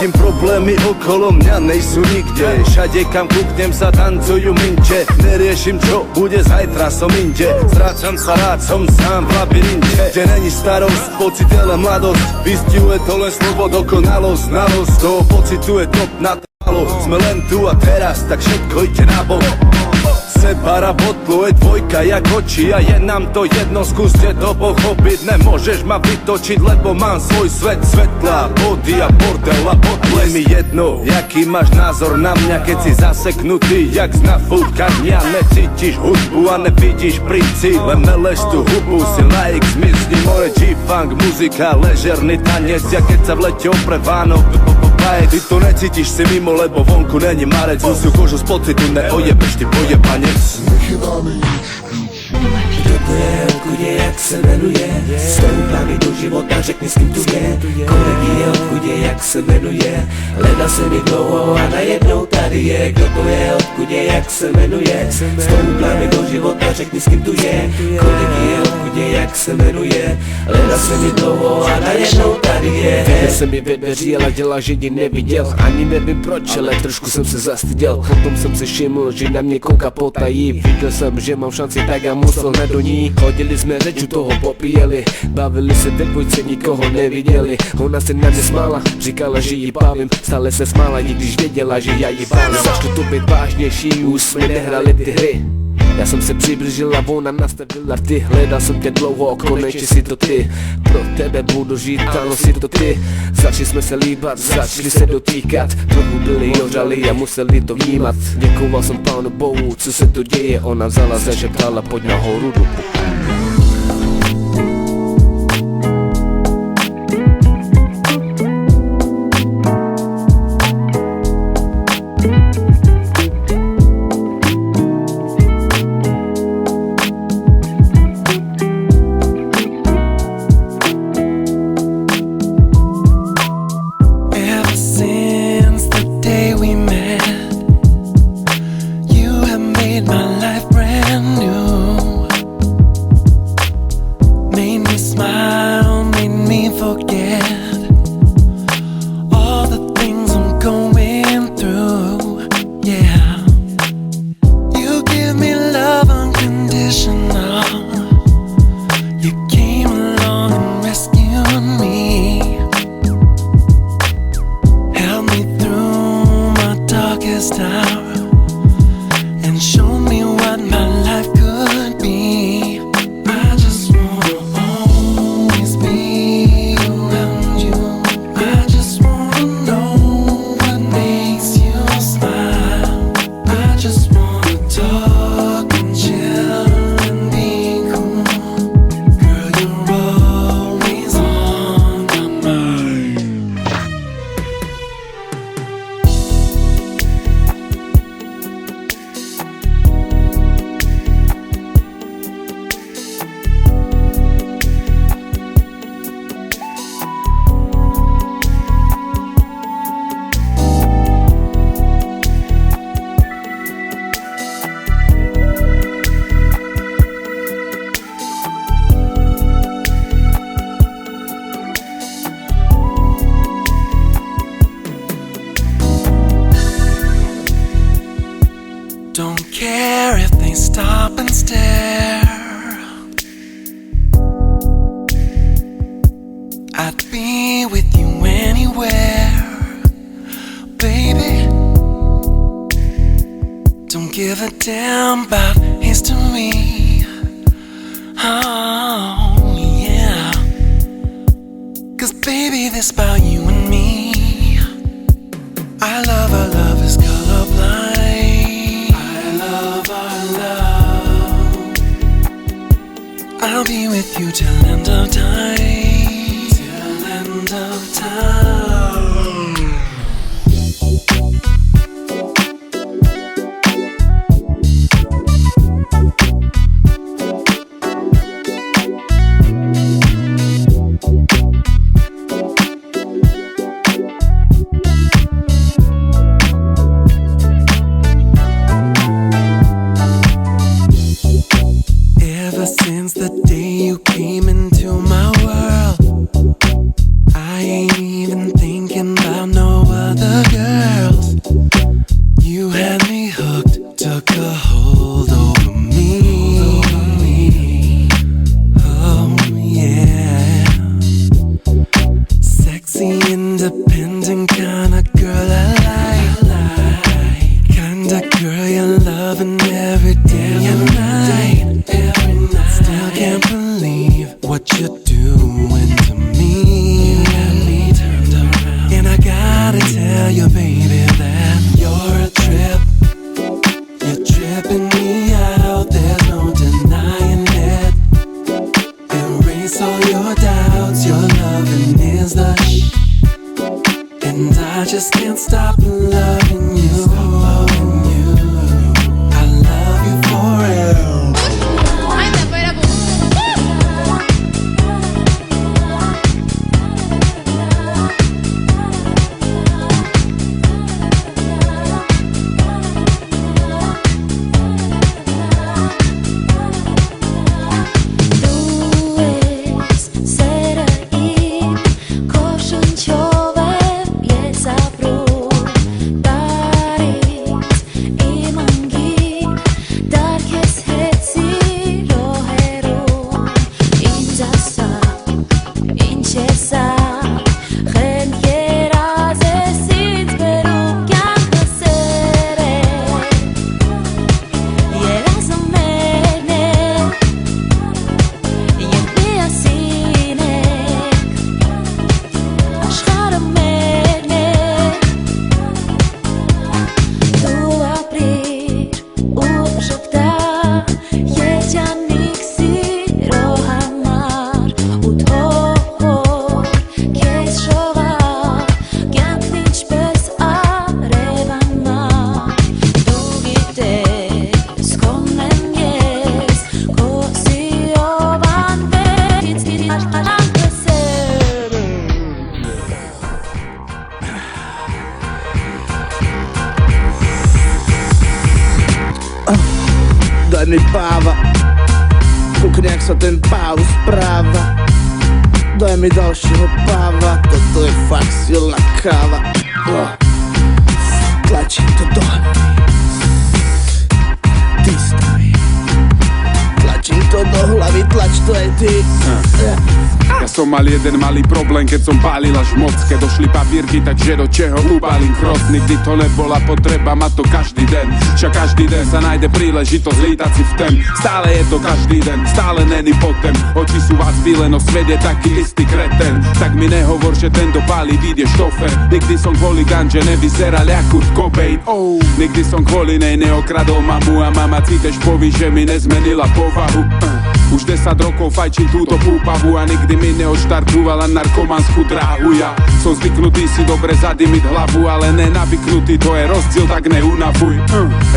Vidím problémy okolo mňa, nejsú nikde. Všade kam kúknem sa tancujú minče. Neriešim čo bude zajtra, som inde. Strácam sa rád, som sám v labyrinte, kde není starosť, pocit je len mladosť. Vystihuje to len slovo dokonalosť. Znalosť toho pocitu je top na talo. Sme len tu a teraz, tak všetko ide na bok. Separa botlu je dvojka jak oči a je nám to jedno, skúste to pochopiť. Nemôžeš ma vytočiť, lebo mám svoj svet. Svetla, body a bordel a botles. Mi jedno, jaký máš názor na mňa, keď si zaseknutý jak z nafúkania. Necítiš hudbu a nevidíš princíp, len meleš tú hubu, si laik, zmizni. More G-funk, muzika, ležerný tanec. Ja keď sa v lete opre Vánok, ty to necítiš, si mimo, lebo vonku není marec. Musú kožu z pocitu, neojebeš ty pojebanec. Kdo to je, odkud je, jak se jmenuje? Stoupá mi do života, řekni s kým tu je. Kolik je, odkud je, jak se jmenuje? Hledal jsem mi dlouho a najednou tady je. Kdo to je, odkud je, jak se jmenuje? Stoupá mi do života, řekni s kým tu je. Kolik je, odkud je, jak se jmenuje? Hledal jsem mi dlouho a najednou tady je. Viděl jsem je ve dveří, ale dělal, že ji neviděl. Ani nevím proč, ale trošku jsem se zastyděl. Potom jsem si všiml, že na mě kouká potají. Viděl jsem, že mám šanci, tak a musel hned do ní. Chodili jsme řeču, toho popíjeli. Bavili se ve dvojce, nikoho neviděli. Ona se na mě smála, říkala, že ji bavím. Stále se smála, i když věděla, že já ji bavím. Začalo to být vážnější, už jsme nehrali ty hry. Já jsem se přiblížil a ona nastavila ty. Hledal jsem tě dlouho, konečně si to ty. Pro tebe budu žít, ano si to ty. Začali jsme se líbat, začali se dotýkat. Trochu byli ožrali a museli to vnímat. Děkoval jsem Pánu Bohu, co se to děje. Ona vzala, zašeptala, pojď nahoru do pokoje. Don't care if they stop and stare. I'd be with you anywhere, baby. Don't give a damn about history. Oh yeah, 'cause baby, this about you and me. Our love is colorblind. I'll be with you till end of time. Till end of time. Ever since the day you came into my world, just can't stop loving you. I love you forever. Daj mi páva, kukni jak sa ten páv správa. Daj mi ďalšieho páva, toto je fakt silná káva. Tlačím to do hlavy, ty staví. Tlačím to do hlavy, tlač to aj ty. Ja som mal jeden malý problém, keď som pálil až moc. Keď došli papírky, takže do čeho ubalím krot. Nikdy to nebola potreba, má to každý den. Však každý den sa nájde príležitosť lítať si v tem. Stále je to každý den, stále není potem. Oči sú vás bíleno, svet je taký istý kreten. Tak mi nehovor, že ten dopálí, vyjde štofer. Nikdy som kvôli ganže nevyzeral jak Kurt Cobain. Nikdy som kvôli nej neokradol mamu a mama cíteš poví, že mi nezmenila povahu. Už 10 rokov fajčím túto púpavu a nikdy mi neodštartovala narkomanskú dráhu. Ja som zvyknutý si dobre zadymiť hlavu, ale nenavyknutý, to je rozdiel, tak neunavuj.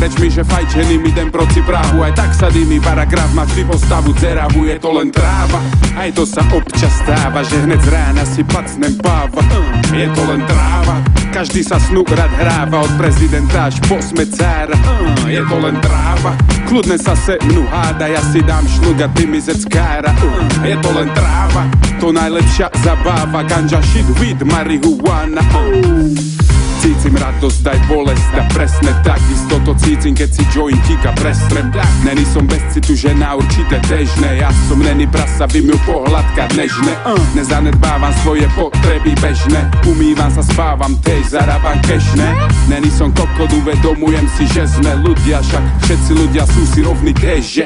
Reč mi, že fajčený mi idem proti Prahu, aj tak sa dymí paragraf, má vždy postavu deravu, je to len tráva. Aj to sa občas stáva, že hneď z rána si pacnem páva. Je to len tráva, každý sa snuk rád hráva, od prezidenta až po smecára. Je to len tráva, kľudne sa se mnu háda, ja si dám šluk a ty mi zeckára. Je to len tráva, to najlepšia zabáva, ganja, shit, weed, marihuana. Cítim radosť, daj bolesť a presne tak. Isto to cítim, keď si joint kika prestrem. Není som bez citu, žena určite težné. Ja som není prasa, by mi pohľadkať nežné. Nezanedbávam svoje potreby bežné. Umývam sa, spávam, tež zarábam kešné. Není som kokot, uvedomujem si, že sme ľudia. Však všetci ľudia sú si rovní tež, že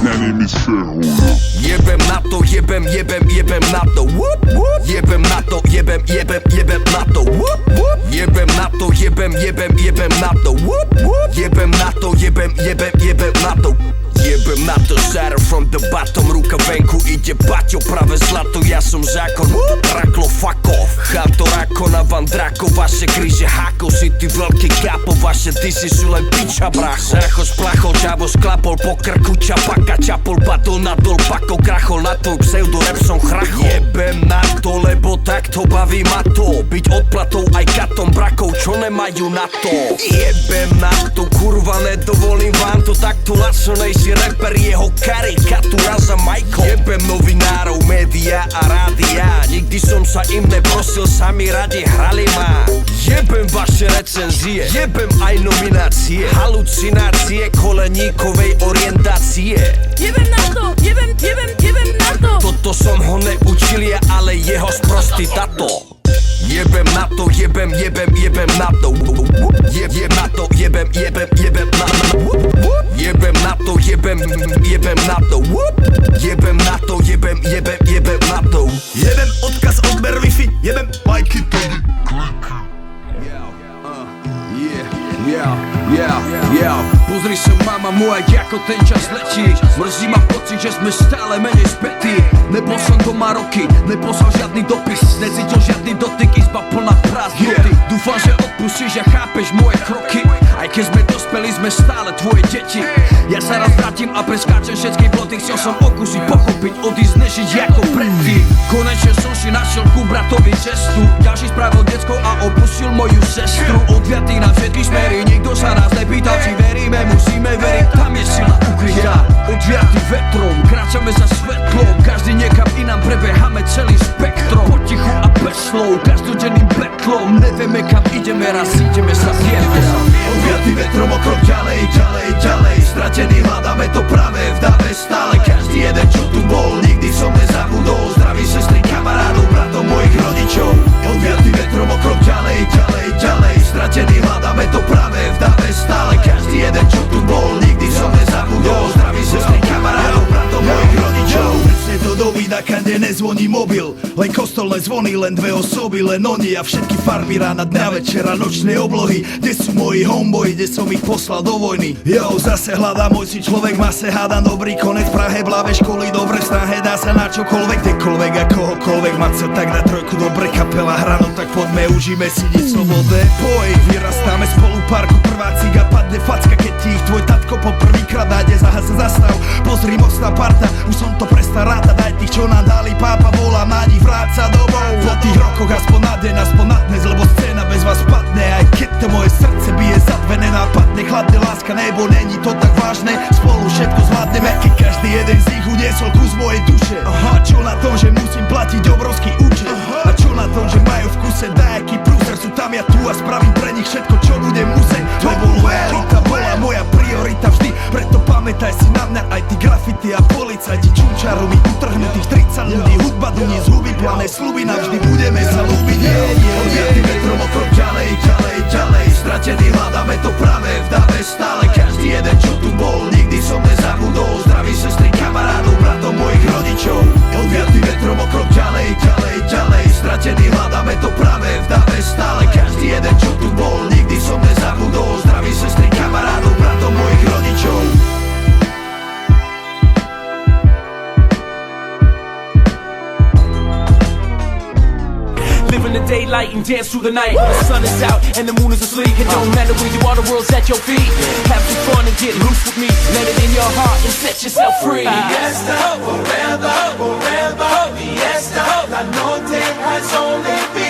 není mi sféru. Jebem na to, jebem na to. Jebem na to, jebem na to. Jebem na to, jebem na to. Jebem na to, jebem na to. Jebem na to, starter from the bottom. Ruka venku, ide baťo, práve zlato, ja som zákon. Raklo, fuck off. Chato, rakona, van drako, vaše kríže hákov. Si ty veľký kápo, vaše disy sú len piča, bracho. Racho splachol, čavo sklapol, po krku čapaka, čapol, padol nadol, pakol, krachol na tvoj pseudo, rap som chrachol. Jebem na to, lebo takto baví ma to. Byť odplatou aj katom brakov, čo nemajú na to. Jebem na to, kurva, nedovolím vám to takto laco, nejsi rapper, jeho karikatúra za Michael. Jebem novinárov, média a rádia, nikdy som sa im neprosil, sami radi hrali ma. Jebem vaše recenzie, jebem aj nominácie, halucinácie koleníkovej orientácie. Jebem na to, jebem na to. Toto som ho neučil ja, ale jeho sprostý tato. Jebem na to, jebem na to. Jebem na to, jebem na to. Jebem na to, jebem na to. Jebem na to, jebem na to. Jebem odkaz, odber Wi-Fi, jebem majky. Pozri sa mama moja, ako ten čas letí. Mrzí ma pocit, že sme stále menej spätí. Nebol som doma roky, neposlal žiadny dopis, necítil žiadny dotyk, izba plná prázdnoty. Dúfam, že odpustíš a chápeš moje kroky. Aj keď sme dospeli, sme stále tvoje deti. Ja sa raz vrátim a preskáčem všetky ploty. Chcel som okúsiť, pochopiť, odísť, nežiť ako predtým. Konečne som si našiel ku bratovi cestu. Ďalší spravil decko a opustil moju sestru. Odviatý na všetky smery, nikto sa nás nepýtal, či veríme, musíme veriť, tam je sila ukrytá. Odviatý vetrom, kráčame za svetlom, každý niekam inám, prebeháme celý spektrom. Potichu a bez slov, každodenným betlom, nevieme kam ideme, raz ideme sa zjedom. Odviatý vetrom o krok ďalej, ďalej, ďalej. Stratený hľadáme to práve v dave stále. Každý jeden, čo tu bol, nikdy som nezabudol. Zdraví sestry, kamarádov, bratov, mojich rodičov. Odviatý vetrom o krok ďalej, ďalej, ďalej. Stratený hľadáme to práve v dave stále. Každý jeden, čo tu bol, nikdy som nezabudol. Zdraví sestry, kamarádov, bratov, mojich rodičov. Presne to dovída, kade nezvoní mobil. Len kostolné zvony, len dve osoby, len oni a všetky farby rána, dňa, večera, nočné oblohy. Kde sú moji homeboy, kde som ich poslal do vojny? Jo, zase hľadám, môj si človek má se hádam dobrý konec. Prahe, bláve školy, dobre v snahe, dá sa na čokoľvek, kdekoľvek a kohokoľvek. Mať sa tak na trojku, dobre kapela hrano, tak poďme, užíme si nič slobodné. Poj, vyrastáme spolu parku, prvá ciga, padne facka, keď ti ich tvoj tatko poprvýkrát nájde, zastav. Pozri, mocná parta, už som to prestal rátať, daj tých, čo nám dali, pápa volá, na nich vráť sa domov. Po tých rokoch aspoň na deň, aspoň na dnes, lebo scéna bez vás padne. Aj keď to moje srdce bije zadvené, nápadne, chladne láska, nebo není to tak vážne, spolu všetko zvládneme. Keď každý jeden z nich uniesol kus mojej duše. A čo na tom, že musím platiť obrovský účet? A čo na tom, že majú v kuse dajaký prúser? Sú tam ja tu a spravím pre nich všetko, čo budem musieť. Lebo lojalita bola moja priorita vždy, preto pamätaj si na mňa, aj ty grafity a policajti čunčaru mi utrhnú tých 30 ľudí. Hudba duní z huby, plané sľuby, navždy budeme sa ľúbiť. Odviatý vetrom o krok ďalej, ďalej, ďalej. Stratený hľadáme to práve v dave stále. Každý jeden, čo tu bol, nikdy som nezabudol. Zdraví sestry, kamarádov, bratov, mojich rodičov. Odviatý vetrom o krok ďalej, ďalej, ďalej. Stratený hľadáme to práve v dave stále. Každý jeden, čo tu bol, nikdy som nezabudol. Zdraví sestry, kamarádov, bratov, mojich rodičov. Live in the daylight and dance through the night. When the sun is out and the moon is asleep. It don't matter where you are, the world's at your feet. Have some fun and get loose with me. Let it in your heart and set yourself free. Fiesta, forever, forever. Fiesta, la noche has only been